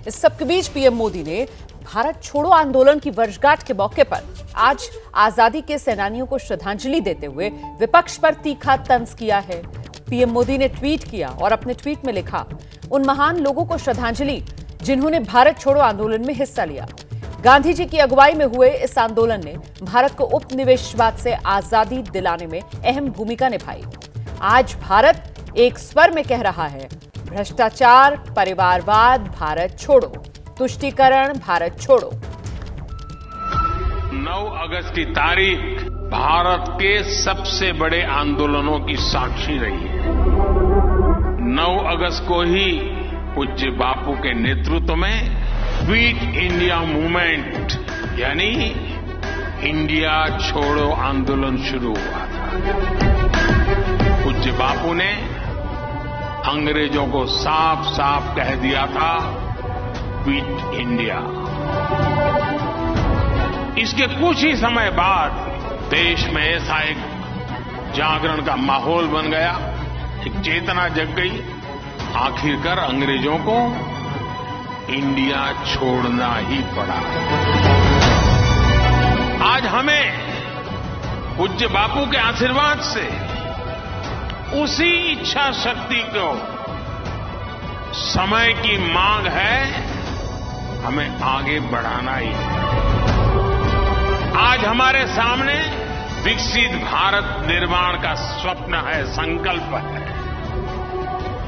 इस सबके बीच पीएम मोदी ने भारत छोड़ो आंदोलन की वर्षगांठ के मौके पर आज आजादी के सेनानियों को श्रद्धांजलि देते हुए विपक्ष पर तीखा तंज किया है। पीएम मोदी ने ट्वीट किया और अपने ट्वीट में लिखा, उन महान लोगों को श्रद्धांजलि जिन्होंने भारत छोड़ो आंदोलन में हिस्सा लिया। गांधी जी की अगुवाई में हुए इस आंदोलन ने भारत को उपनिवेशवाद से आजादी दिलाने में अहम भूमिका निभाई। आज भारत एक स्वर में कह रहा है, भ्रष्टाचार, परिवारवाद, भारत छोड़ो, तुष्टीकरण, भारत छोड़ो। 9 अगस्त की तारीख भारत के सबसे बड़े आंदोलनों की साक्षी रही है। 9 अगस्त को ही पूज्य बापू के नेतृत्व में क्विट इंडिया मूवमेंट यानी इंडिया छोड़ो आंदोलन शुरू हुआ था। पूज्य बापू ने अंग्रेजों को साफ साफ कह दिया था, क्विट इंडिया। इसके कुछ ही समय बाद देश में ऐसा एक जागरण का माहौल बन गया, एक चेतना जग गई। आखिरकार अंग्रेजों को इंडिया छोड़ना ही पड़ा। आज हमें पूज्य बापू के आशीर्वाद से उसी इच्छा शक्ति को समय की मांग है, हमें आगे बढ़ाना ही है। आज हमारे सामने विकसित भारत निर्माण का स्वप्न है, संकल्प है।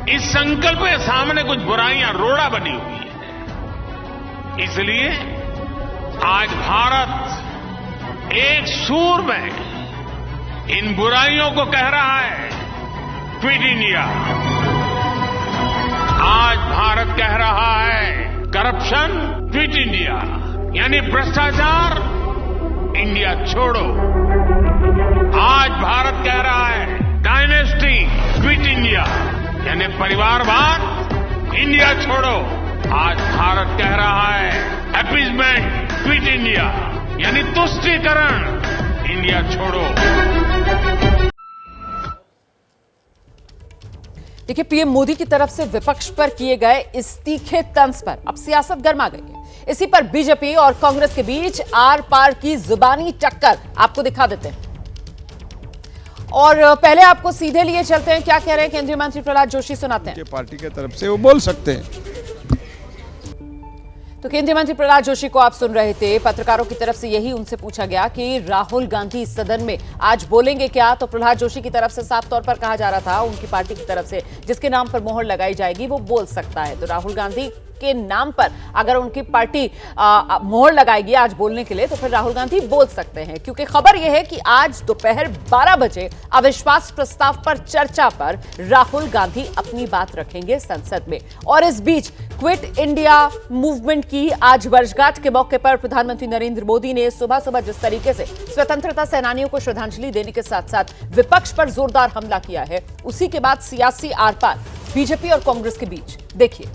इस संकल्प के सामने कुछ बुराइयां रोड़ा बनी हुई है। इसलिए आज भारत एक सुर में इन बुराइयों को कह रहा है, क्विट इंडिया। आज भारत कह रहा है, करप्शन, क्विट इंडिया, यानी भ्रष्टाचार, इंडिया छोड़ो। आज भारत कह रहा है, डायनेस्टी, क्विट इंडिया, यानी परिवारवाद, इंडिया छोड़ो। आज भारत कह रहा है, अपीजमेंट, क्विट इंडिया, यानी तुष्टीकरण, इंडिया छोड़ो। देखिए, पीएम मोदी की तरफ से विपक्ष पर किए गए इस तीखे तंज पर अब सियासत गर्मा गई है। इसी पर बीजेपी और कांग्रेस के बीच आर पार की जुबानी टक्कर आपको दिखा देते हैं। और पहले आपको सीधे लिए चलते हैं, क्या कह रहे हैं केंद्रीय मंत्री प्रहलाद जोशी, सुनाते हैं। पार्टी की तरफ से वो बोल सकते हैं। तो केंद्रीय मंत्री प्रहलाद जोशी को आप सुन रहे थे। पत्रकारों की तरफ से यही उनसे पूछा गया कि राहुल गांधी सदन में आज बोलेंगे क्या, तो प्रहलाद जोशी की तरफ से साफ तौर पर कहा जा रहा था, उनकी पार्टी की तरफ से जिसके नाम पर मोहर लगाई जाएगी वो बोल सकता है। तो राहुल गांधी के नाम पर अगर उनकी पार्टी मोहर लगाएगी आज बोलने के लिए, तो फिर राहुल गांधी बोल सकते हैं। क्योंकि खबर यह है कि आज दोपहर 12 बजे अविश्वास प्रस्ताव पर चर्चा पर राहुल गांधी अपनी बात रखेंगे संसद में। और इस बीच क्विट इंडिया मूवमेंट की आज वर्षगांठ के मौके पर प्रधानमंत्री नरेंद्र मोदी ने सुबह सुबह जिस तरीके से स्वतंत्रता सेनानियों को श्रद्धांजलि देने के साथ साथ विपक्ष पर जोरदार हमला किया है, उसी के बाद सियासी आर पार बीजेपी और कांग्रेस के बीच देखिए।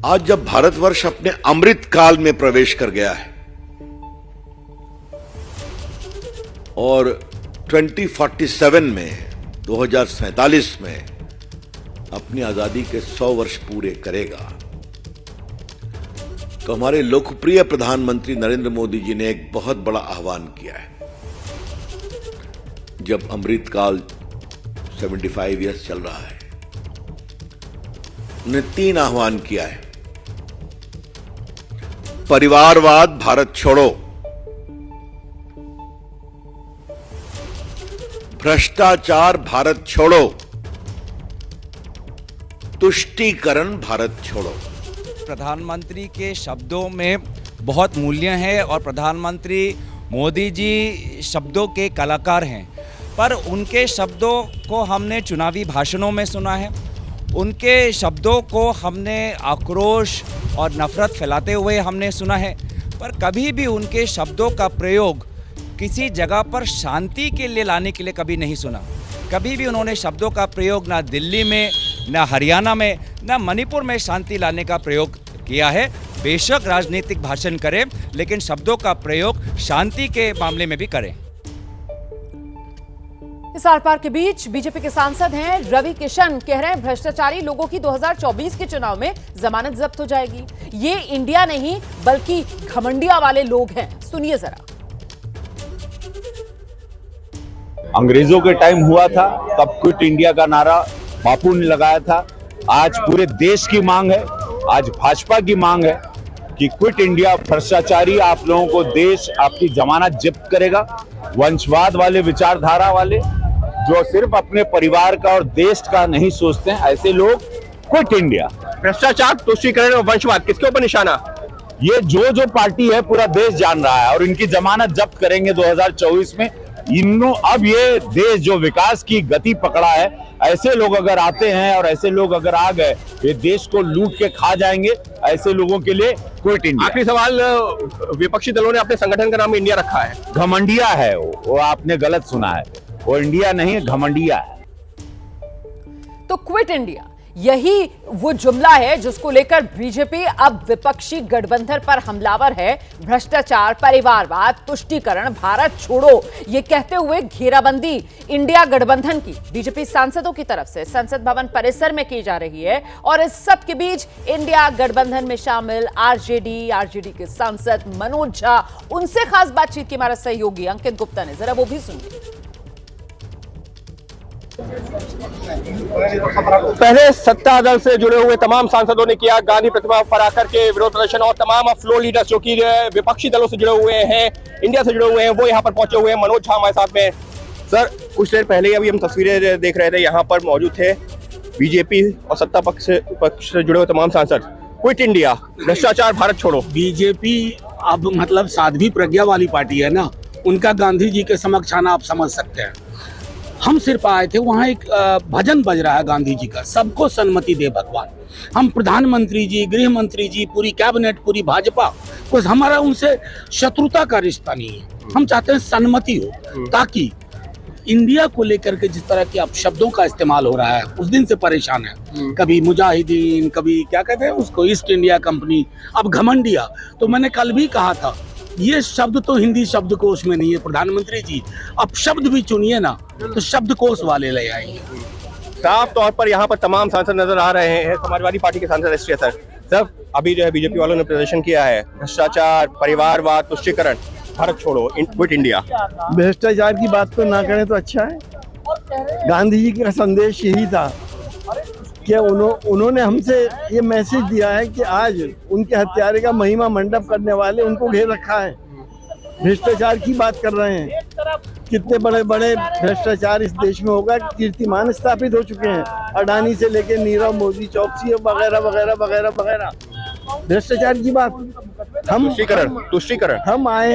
आज जब भारतवर्ष अपने अमृत काल में प्रवेश कर गया है और 2047 में 2047 में अपनी आजादी के 100 वर्ष पूरे करेगा, तो हमारे लोकप्रिय प्रधानमंत्री नरेंद्र मोदी जी ने एक बहुत बड़ा आह्वान किया है। जब अमृत काल 75 ईयर्स चल रहा है, उन्होंने 3 आह्वान किया है। परिवारवाद, भारत छोड़ो, भ्रष्टाचार, भारत छोड़ो, तुष्टीकरण, भारत छोड़ो। प्रधानमंत्री के शब्दों में बहुत मूल्य है और प्रधानमंत्री मोदी जी शब्दों के कलाकार हैं, पर उनके शब्दों को हमने चुनावी भाषणों में सुना है। उनके शब्दों को हमने आक्रोश और नफरत फैलाते हुए हमने सुना है, पर कभी भी उनके शब्दों का प्रयोग किसी जगह पर शांति के लिए लाने के लिए कभी नहीं सुना। कभी भी उन्होंने शब्दों का प्रयोग ना दिल्ली में, ना हरियाणा में, ना मणिपुर में शांति लाने का प्रयोग किया है। बेशक राजनीतिक भाषण करें, लेकिन शब्दों का प्रयोग शांति के मामले में भी करें। इस आर पार के बीच बीजेपी के सांसद हैं रवि किशन, कह रहे हैं भ्रष्टाचारी लोगों की 2024 के चुनाव में जमानत जब्त हो जाएगी। ये इंडिया नहीं बल्कि घमंडिया वाले लोग हैं। सुनिए जरा। अंग्रेजों के टाइम हुआ था तब क्विट इंडिया का नारा बापू ने लगाया था। आज पूरे देश की मांग है, आज भाजपा की मांग है कि क्विट इंडिया भ्रष्टाचारी आप लोगों को देश आपकी जमानत जब्त करेगा। वंशवाद वाले विचारधारा वाले जो सिर्फ अपने परिवार का और देश का नहीं सोचते हैं, ऐसे लोग क्विट इंडिया। भ्रष्टाचार, तुष्टीकरण और वंशवाद किसके ऊपर निशाना? ये जो पार्टी है पूरा देश जान रहा है और इनकी जमानत जब्त करेंगे 2024 में। अब ये देश जो विकास की गति पकड़ा है, ऐसे लोग अगर आते हैं और ऐसे लोग अगर आ गए ये देश को लूट के खा जाएंगे। ऐसे लोगों के लिए क्विट इंडिया। आखिरी सवाल, विपक्षी दलों ने अपने संगठन का नाम इंडिया रखा है। घमंडिया है वो आपने गलत सुना है, वो इंडिया नहीं घमंडिया है। तो क्विट इंडिया यही वो जुमला है जिसको लेकर बीजेपी अब विपक्षी गठबंधन पर हमलावर है। भ्रष्टाचार, परिवारवाद, तुष्टीकरण, भारत छोड़ो ये कहते हुए घेराबंदी इंडिया गठबंधन की बीजेपी सांसदों की तरफ से संसद भवन परिसर में की जा रही है। और इस सब के बीच इंडिया गठबंधन में शामिल आरजेडी के सांसद मनोज झा, उनसे खास बातचीत की हमारा सहयोगी अंकित गुप्ता ने, जरा वो भी सुनिए। पहले सत्ता दल से जुड़े हुए तमाम सांसदों ने किया गांधी प्रतिमा पर आकर के विरोध प्रदर्शन, और तमाम फ्लोर लीडर्स जो कि विपक्षी दलों से जुड़े हुए हैं, इंडिया से जुड़े हुए हैं, वो यहाँ पर पहुंचे हुए हैं। मनोज झा हमारे साथ में। सर, कुछ देर पहले अभी हम तस्वीरें देख रहे थे, यहाँ पर मौजूद थे बीजेपी और सत्ता पक्ष से जुड़े हुए तमाम सांसद। क्विट इंडिया, भ्रष्टाचार, भारत छोड़ो। बीजेपी अब मतलब साध्वी प्रज्ञा वाली पार्टी है ना, उनका गांधी जी के समक्ष आना आप समझ सकते हैं। हम सिर्फ आए थे, वहाँ एक भजन बज रहा है गांधी जी का, सबको सन्मति दे भगवान। हम प्रधानमंत्री जी, गृह मंत्री जी, पूरी कैबिनेट, पूरी भाजपा, कुछ हमारा उनसे शत्रुता का रिश्ता नहीं है। हम चाहते हैं सन्मति हो, ताकि इंडिया को लेकर के जिस तरह के अब शब्दों का इस्तेमाल हो रहा है, उस दिन से परेशान है। कभी मुजाहिदीन, कभी क्या कहते हैं उसको, ईस्ट इंडिया कंपनी, अब घमंडिया। तो मैंने कल भी कहा था ये शब्द तो हिंदी शब्दकोश में नहीं है प्रधानमंत्री जी, अब शब्द भी चुनिए ना तो शब्दकोश वाले ले आएंगे। साफ तौर पर यहाँ पर तमाम सांसद नजर आ रहे हैं। समाजवादी पार्टी के सांसद एस सर, अभी जो है बीजेपी वालों ने प्रदर्शन किया है, भ्रष्टाचार, परिवारवाद, तुष्टीकरण, भारत छोड़ो, क्विट इंडिया। भ्रष्टाचार की बात तो ना करें तो अच्छा है। गांधी जी का संदेश यही था कि उन्होंने हमसे ये मैसेज दिया है कि आज उनके हत्यारे का महिमा मंडप करने वाले उनको घेर रखा है। भ्रष्टाचार की बात कर रहे हैं, कितने बड़े बड़े भ्रष्टाचार इस देश में होगा, कीर्तिमान स्थापित हो चुके हैं, अडानी से लेके नीरव मोदी, चौकसी वगैरह वगैरह वगैरह वगैरह। भ्रष्टाचार की बात, तुष्टीकरण, हम आए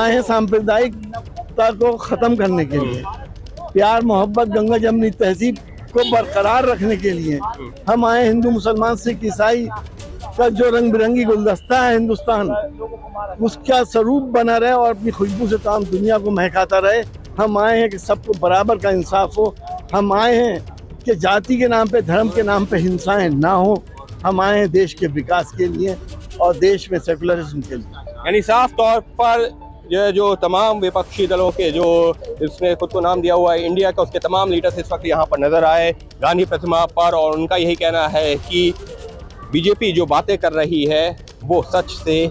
हैं सांप्रदायिकता को खत्म करने के लिए, प्यार मोहब्बत, गंगा जमनी तहजीब को बरकरार रखने के लिए। हम आए हिंदू, मुसलमान, सिख, ईसाई का जो रंग बिरंगी गुलदस्ता है हिंदुस्तान, उसका स्वरूप बना रहे और अपनी खुशबू से तमाम दुनिया को महकाता रहे। हम आए हैं कि सबको बराबर का इंसाफ हो। हम आए हैं कि जाति के नाम पे, धर्म के नाम पे हिंसाएं ना हो। हम आए हैं देश के विकास के लिए और देश में सेकुलरिज्म के लिए। यानी साफ तौर पर जो तमाम विपक्षी दलों के जो इसने खुद को नाम दिया हुआ है इंडिया का, उसके तमाम लीडर्स इस वक्त यहाँ पर नजर आए गांधी प्रतिमा पर, और उनका यही कहना है कि बीजेपी जो बातें कर रही है वो सच से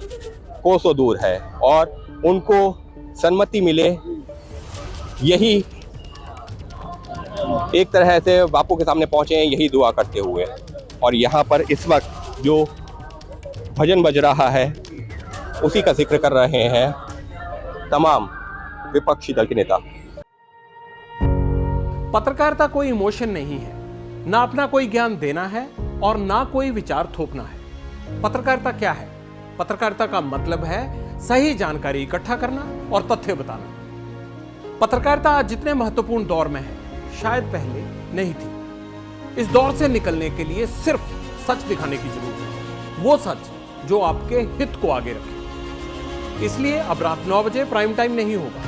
कोसों दूर है और उनको सन्मति मिले, यही एक तरह से बापू के सामने पहुंचे हैं, यही दुआ करते हुए। और यहाँ पर इस वक्त जो भजन बज रहा है उसी का जिक्र कर रहे हैं तमाम विपक्षी दल के नेता। पत्रकारिता कोई इमोशन नहीं है, ना अपना कोई ज्ञान देना है और ना कोई विचार थोपना है। पत्रकारिता क्या है? पत्रकारिता का मतलब है सही जानकारी इकट्ठा करना और तथ्य बताना। पत्रकारिता आज जितने महत्वपूर्ण दौर में है, शायद पहले नहीं थी। इस दौर से निकलने के लिए सिर्फ सच दिखाने की जरूरत है, वो सच जो आपके हित को आगे रखे। इसलिए अब रात 9 बजे प्राइम टाइम नहीं होगा,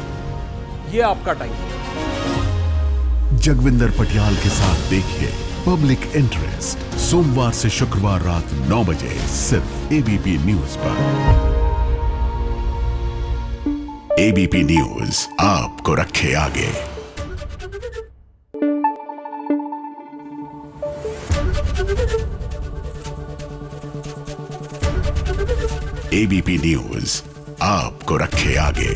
ये आपका टाइम है। जगविंदर पटियाल के साथ देखिए पब्लिक इंटरेस्ट, सोमवार से शुक्रवार रात 9 बजे सिर्फ एबीपी न्यूज पर। एबीपी न्यूज आपको रखे आगे। एबीपी न्यूज आपको रखे आगे।